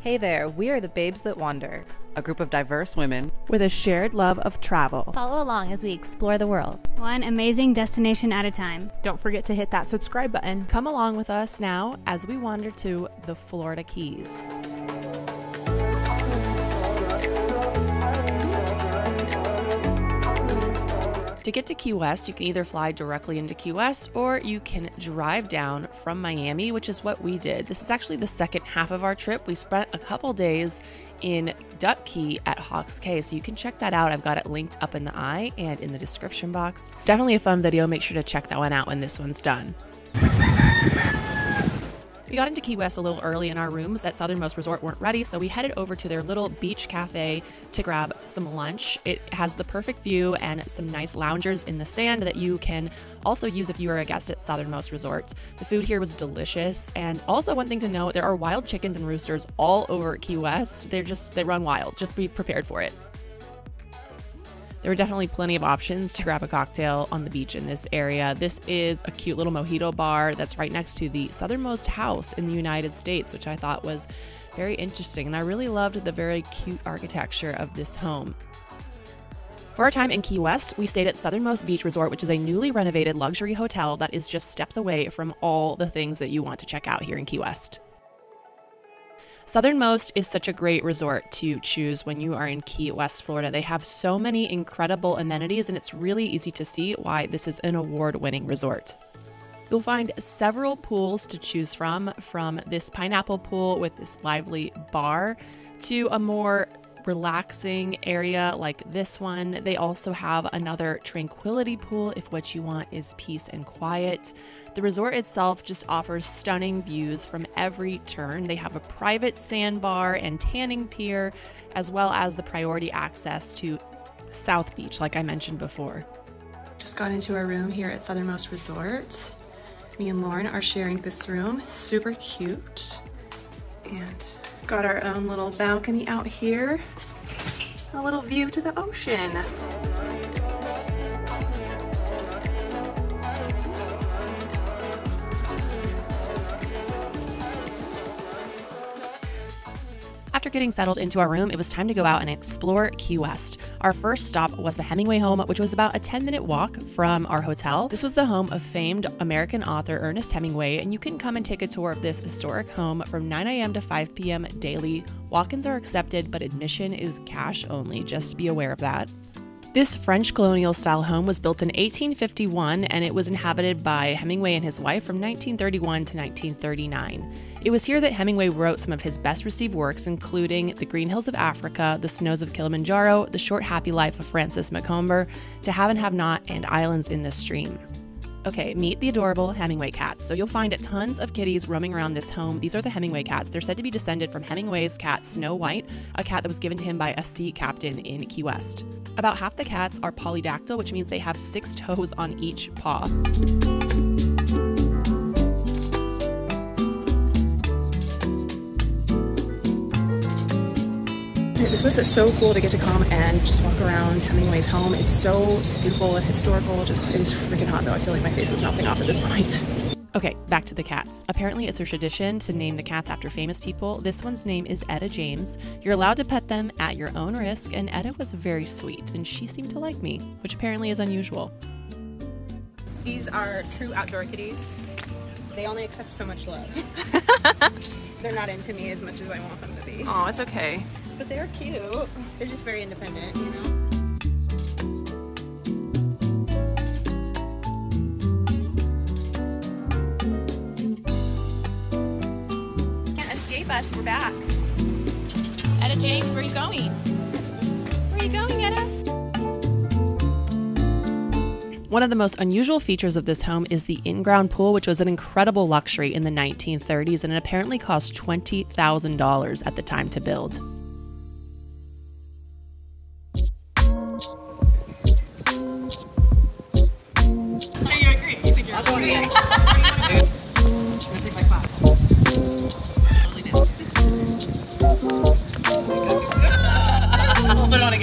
Hey there, we are the Babes That Wander, a group of diverse women with a shared love of travel. Follow along as we explore the world, one amazing destination at a time. Don't forget to hit that subscribe button. Come along with us now as we wander to the Florida Keys. To get to Key West, you can either fly directly into Key West or you can drive down from Miami, which is what we did. This is actually the second half of our trip. We spent a couple days in Duck Key at Hawks Cay, so you can check that out. I've got it linked up in the eye and in the description box. Definitely a fun video. Make sure to check that one out when this one's done. We got into Key West a little early and our rooms at Southernmost Resort weren't ready, so we headed over to their little beach cafe to grab some lunch. It has the perfect view and some nice loungers in the sand that you can also use if you are a guest at Southernmost Resort. The food here was delicious, and also one thing to note, there are wild chickens and roosters all over Key West. They run wild. Just be prepared for it. There were definitely plenty of options to grab a cocktail on the beach in this area. This is a cute little mojito bar that's right next to the southernmost house in the United States, which I thought was very interesting. And I really loved the very cute architecture of this home. For our time in Key West, we stayed at Southernmost Beach Resort, which is a newly renovated luxury hotel that is just steps away from all the things that you want to check out here in Key West. Southernmost is such a great resort to choose when you are in Key West, Florida. They have so many incredible amenities, and it's really easy to see why this is an award-winning resort. You'll find several pools to choose from this pineapple pool with this lively bar to a more relaxing area like this one. They also have another tranquility pool if what you want is peace and quiet. The resort itself just offers stunning views from every turn. They have a private sandbar and tanning pier, as well as the priority access to South Beach, like I mentioned before. Just got into our room here at Southernmost Resort. Me and Lauren are sharing this room. It's super cute. And got our own little balcony out here. A little view to the ocean. After getting settled into our room, it was time to go out and explore Key West. Our first stop was the Hemingway Home, which was about a 10-minute walk from our hotel. This was the home of famed American author Ernest Hemingway, and you can come and take a tour of this historic home from 9 a.m. to 5 p.m. daily. Walk-ins are accepted, but admission is cash only. Just be aware of that. This French colonial-style home was built in 1851, and it was inhabited by Hemingway and his wife from 1931 to 1939. It was here that Hemingway wrote some of his best-received works, including The Green Hills of Africa, The Snows of Kilimanjaro, The Short Happy Life of Francis Macomber, To Have and Have Not, and Islands in the Stream. Okay, meet the adorable Hemingway cats. So you'll find tons of kitties roaming around this home. These are the Hemingway cats. They're said to be descended from Hemingway's cat Snow White, a cat that was given to him by a sea captain in Key West. About half the cats are polydactyl, which means they have 6 toes on each paw. This was so cool to get to come and just walk around Hemingway's home. It's so beautiful and historical. It was freaking hot though. I feel like my face is melting off at this point. Okay, back to the cats. Apparently it's a tradition to name the cats after famous people. This one's name is Etta James. You're allowed to pet them at your own risk, and Etta was very sweet, and she seemed to like me, which apparently is unusual. These are true outdoor kitties. They only accept so much love. They're not into me as much as I want them to be. Oh, it's okay. But they're cute. They're just very independent, you know? Can't escape us. We're back. Etta James, where are you going? Where are you going, Etta? One of the most unusual features of this home is the in-ground pool, which was an incredible luxury in the 1930s, and it apparently cost $20,000 at the time to build.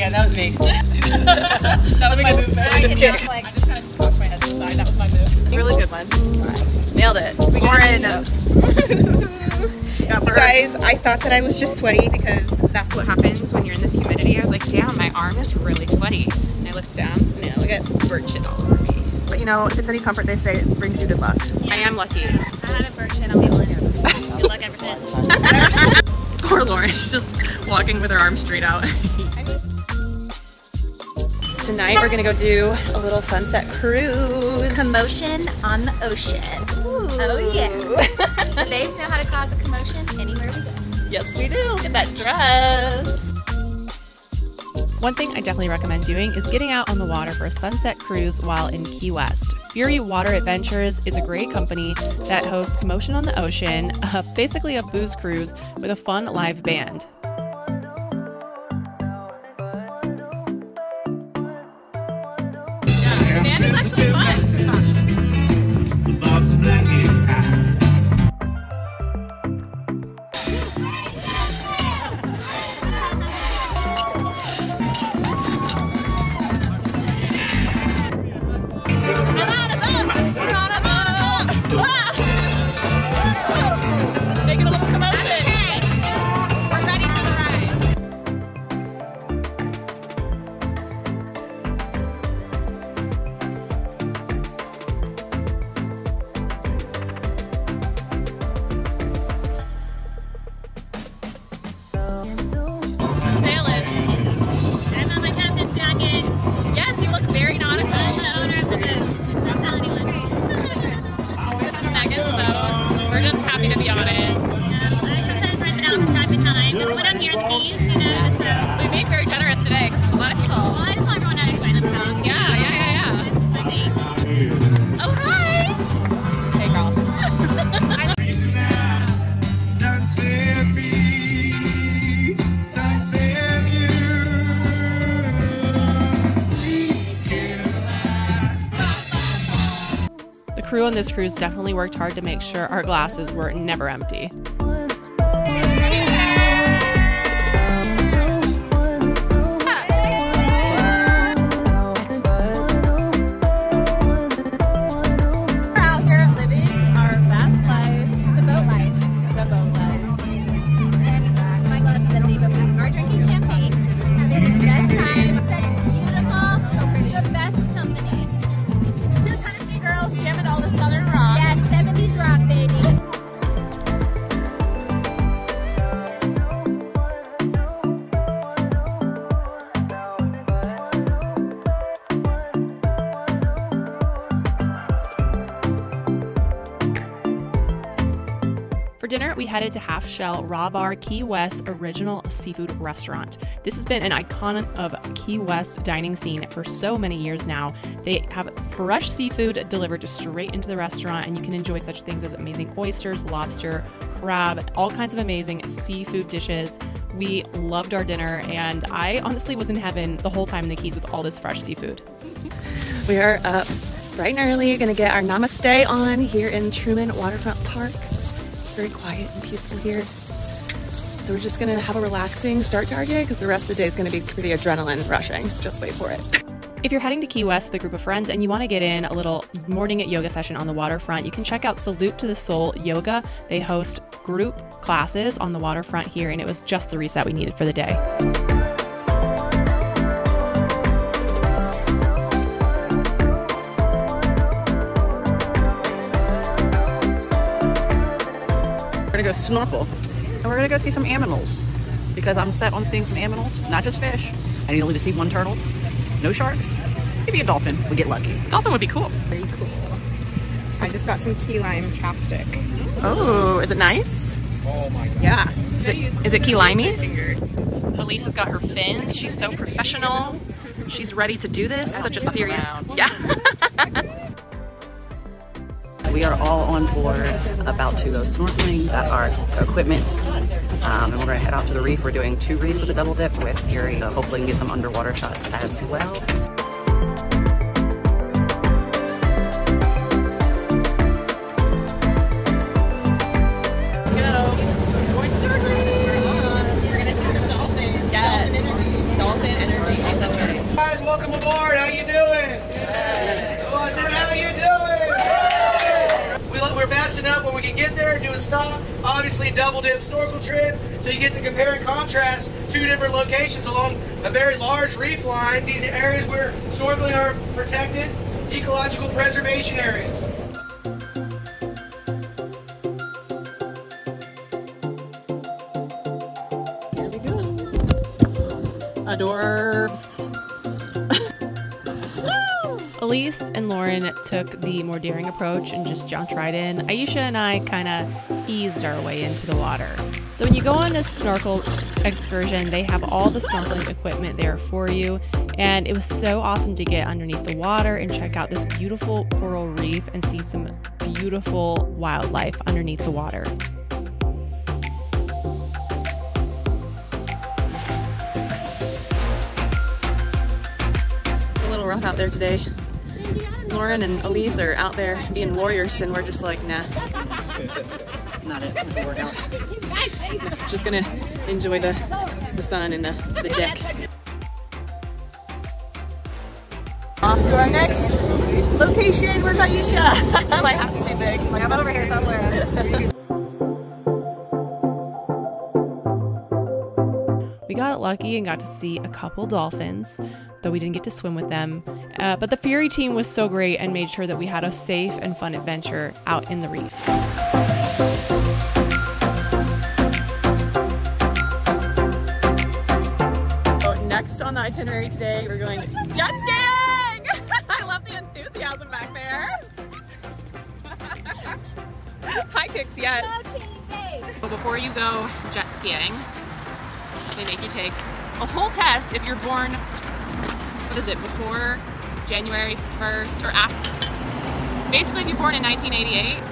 That was me. That was my move. I just kind of cocked my head to the side. That was my move. Really good one. Nailed it. Lauren. You guys, I thought that I was just sweaty because that's what happens when you're in this humidity. I was like, damn, my arm is really sweaty. And I looked down and I look at bird shit all over me. But you know, if it's any comfort, they say it brings you good luck. I am lucky. I had a bird shit on people. Good luck ever since. Poor Lauren, she's just walking with her arms straight out. Tonight we're gonna go do a little sunset cruise. Commotion on the ocean. Ooh. Oh yeah. The babes know how to cause a commotion anywhere we go. Yes, we do. Look at that dress. One thing I definitely recommend doing is getting out on the water for a sunset cruise while in Key West. Fury Water Adventures is a great company that hosts Commotion on the Ocean, basically a booze cruise with a fun live band. The band is actually fun. Making a little commotion. We're ready for the ride. Sailing. I'm on my captain's jacket. Yes, you look very nautical. I'm the owner of the boat. Don't tell anyone. This is Megan's boat. We're just happy to be on it. I sometimes rent it out from time to time. Just when I'm near the Keys, you know, so. We being very generous today because there's a lot of people. Well, I just want everyone to enjoy themselves. Yeah. This is my thing. Oh, hi. Hey, girl. The crew on this cruise definitely worked hard to make sure our glasses were never empty. Out here living our best life. The boat life. The boat life. And my glass is empty, but we are drinking champagne. Having the best time. It's beautiful. The best company. Two Tennessee girls jamming all the Southern rock. Yeah, 70s rock, baby. For dinner, we headed to Half Shell Raw Bar Key West Original Seafood Restaurant. This has been an icon of Key West dining scene for so many years now. They have fresh seafood delivered straight into the restaurant, and you can enjoy such things as amazing oysters, lobster, crab, all kinds of amazing seafood dishes. We loved our dinner, and I honestly was in heaven the whole time in the Keys with all this fresh seafood. We are up bright and early, gonna get our namaste on here in Truman Waterfront Park. It's very quiet and peaceful here. So we're just gonna have a relaxing start to our day because the rest of the day is gonna be pretty adrenaline rushing. Just wait for it. If you're heading to Key West with a group of friends and you want to get in a little morning yoga session on the waterfront, you can check out Salute to the Soul Yoga. They host group classes on the waterfront here, and it was just the reset we needed for the day. We're gonna go snorkel, and we're gonna go see some animals because I'm set on seeing some animals, not just fish. I need only to see one turtle. No sharks. Maybe a dolphin. We get lucky. Dolphin would be cool. Very cool. I just got some key lime chapstick. Oh, is it nice? Oh my god. Yeah. Is it key limey? Elise has got her fins. She's so professional. She's ready to do this. Such a serious. Yeah. We are all on board, about to go snorkeling. Got our equipment, and we're gonna head out to the reef. We're doing 2 reefs with a double dip with Gary. Hopefully, get some underwater shots as well. Guys, welcome aboard. How you doing? Oh, I said, how are you doing? We're fast enough when we can get there, do a stop. obviously double dip snorkel trip, so you get to compare and contrast two different locations along a very large reef line. These areas where snorkeling are protected, ecological preservation areas. Here we go. Adorbs. Elise and Lauren took the more daring approach and just jumped right in. Aisha and I kind of eased our way into the water. So when you go on this snorkel excursion, they have all the snorkeling equipment there for you. And it was so awesome to get underneath the water and check out this beautiful coral reef and see some beautiful wildlife underneath the water. It's a little rough out there today. Lauren and Elise are out there being warriors, and we're just like, nah, not it. Not gonna work out. Just gonna enjoy the sun and the deck. Off to our next location. Where's Aisha? My hat's too big. Like, I'm over here somewhere. We got lucky and got to see a couple dolphins, though we didn't get to swim with them. But the ferry team was so great and made sure that we had a safe and fun adventure out in the reef. So next on the itinerary today, we're going jet skiing! I love the enthusiasm back there. High kicks, yes. So before you go jet skiing, they make you take a whole test if you're born, what is it, before January 1st or after. Basically, if you're born in 1988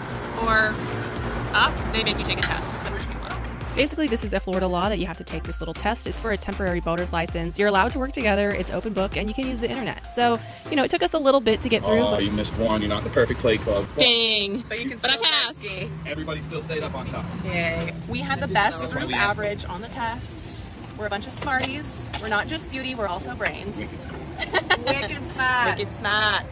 or up, they make you take a test. So wish me luck. Basically, this is a Florida law that you have to take this little test. It's for a temporary boater's license. You're allowed to work together. It's open book, and you can use the internet. So, you know, it took us a little bit to get through. Oh, you missed one. You're not the perfect play club. Dang. But you can still passed. Everybody still stayed up on top. Yay. We had the best group average on the test. We're a bunch of smarties. We're not just beauty, we're also brains. Wicked smart. Wicked smart. Wicked smart.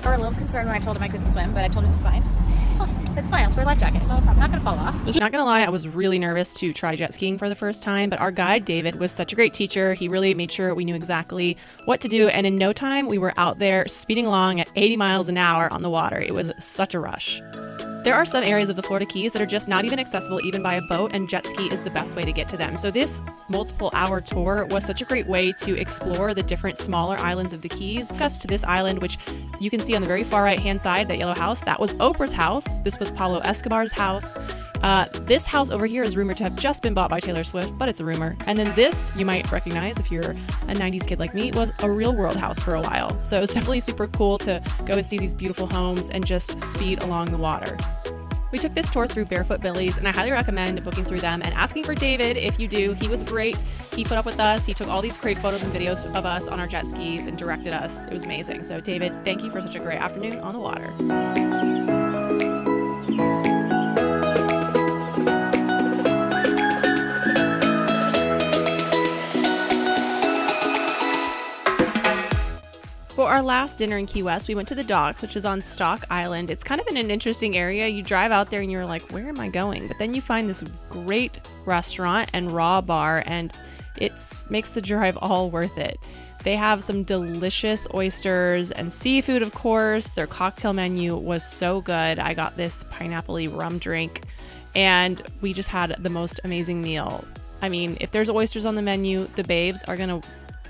I was a little concerned when I told him I couldn't swim, but I told him it was fine. It's fine. It's fine. I'll wear a life jacket. So I'm not going to fall off. Not gonna lie, I was really nervous to try jet skiing for the first time, but our guide, David, was such a great teacher. He really made sure we knew exactly what to do, and in no time, we were out there speeding along at 80 miles an hour on the water. It was such a rush. There are some areas of the Florida Keys that are just not even accessible even by a boat, and jet ski is the best way to get to them. So this multiple hour tour was such a great way to explore the different smaller islands of the Keys. Took us to this island, which you can see on the very far right hand side, that yellow house. That was Oprah's house. This was Pablo Escobar's house. This house over here is rumored to have just been bought by Taylor Swift, but it's a rumor. And then this, you might recognize if you're a 90s kid like me, was a real world house for a while. So it was definitely super cool to go and see these beautiful homes and just speed along the water. We took this tour through Barefoot Billy's, and I highly recommend booking through them and asking for David if you do. He was great. He put up with us. He took all these great photos and videos of us on our jet skis and directed us. It was amazing. So David, thank you for such a great afternoon on the water. For our last dinner in Key West, we went to the docks, which is on Stock Island. It's kind of in an interesting area. You drive out there and you're like, where am I going? But then you find this great restaurant and raw bar, and it makes the drive all worth it. They have some delicious oysters and seafood, of course. Their cocktail menu was so good. I got this pineapple-y rum drink, and we just had the most amazing meal. I mean, if there's oysters on the menu, the babes are gonna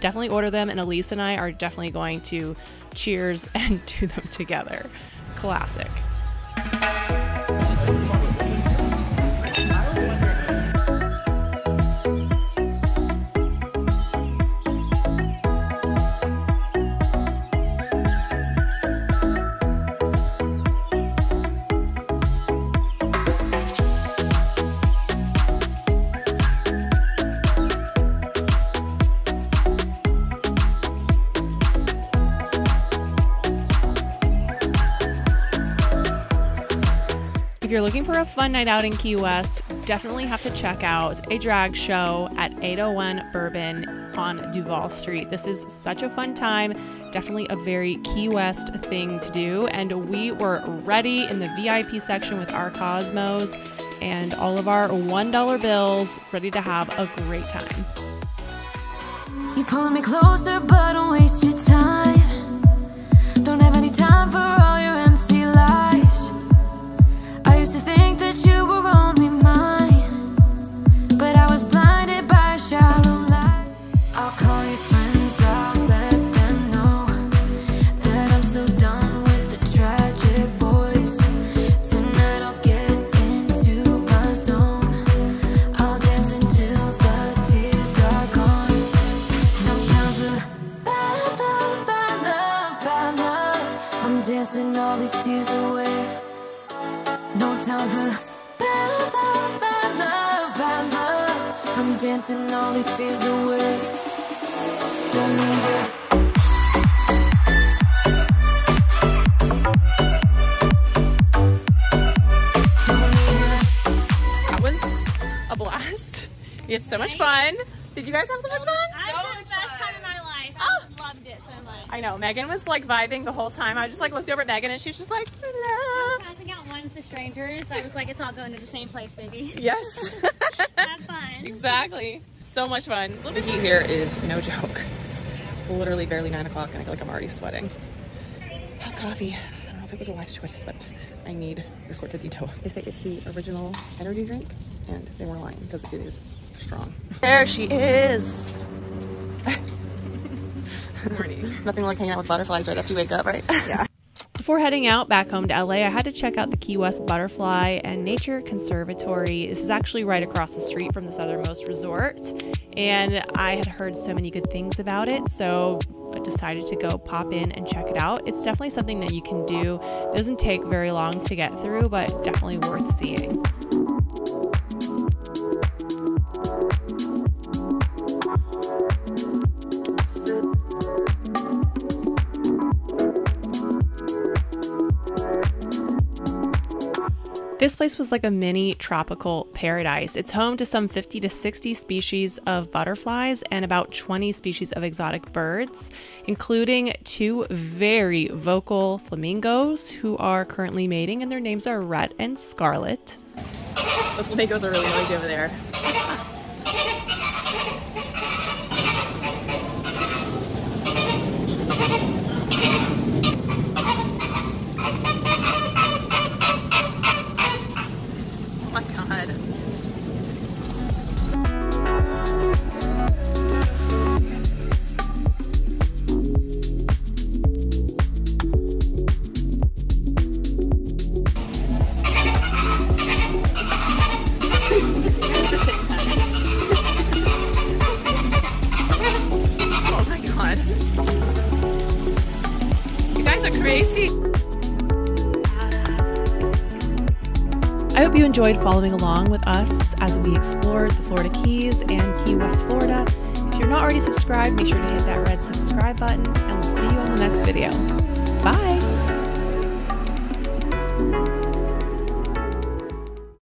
definitely order them, and Elise and I are definitely going to cheers and do them together. Classic. If you're looking for a fun night out in Key West, definitely have to check out a drag show at 801 Bourbon on Duval Street. This is such a fun time, definitely a very Key West thing to do, and we were ready in the VIP section with our Cosmos and all of our $1 bills, ready to have a great time. You pulling me closer, but don't waste your time. Don't have any time for all your empty lies. I used to think that you were only mine, but I was blinded by a shallow light. I'll call your friends, I'll let them know that I'm so done with the tragic boys. Tonight I'll get into my zone. I'll dance until the tears are gone. No time for bad love, bad love, bad love. I'm dancing all these tears away. No time for bad love, bad love, bad love. I'm dancing all these fears away. Don't need it. That was a blast. We had so much fun. Did you guys have so much fun? I had the best time of my life. Oh. I loved it so much. I know. Megan was like vibing the whole time. I just like looked over at Megan and she was just like, hello. Passing out ones to strangers. I was like, it's all going to the same place, baby. Yes. Have fun. Exactly. So much fun. The heat here is no joke. It's literally barely 9 o'clock and I feel like I'm already sweating. Hot coffee. I don't know if it was a wise choice, but I need this Cortadito. They say it's the original energy drink and they weren't lying because it is strong. There she is. Good morning. Nothing like hanging out with butterflies right after you wake up, right? Yeah. Before heading out back home to LA, I had to check out the Key West Butterfly and Nature Conservatory. This is actually right across the street from the Southernmost Resort, and I had heard so many good things about it, so I decided to go pop in and check it out. It's definitely something that you can do. It doesn't take very long to get through, but definitely worth seeing. This place was like a mini tropical paradise. It's home to some 50 to 60 species of butterflies and about 20 species of exotic birds, including 2 very vocal flamingos who are currently mating, and their names are Rhett and Scarlet. The flamingos are really noisy over there. Crazy. I hope you enjoyed following along with us as we explored the Florida Keys and Key West, Florida. If you're not already subscribed, make sure to hit that red subscribe button, and we'll see you on the next video. Bye!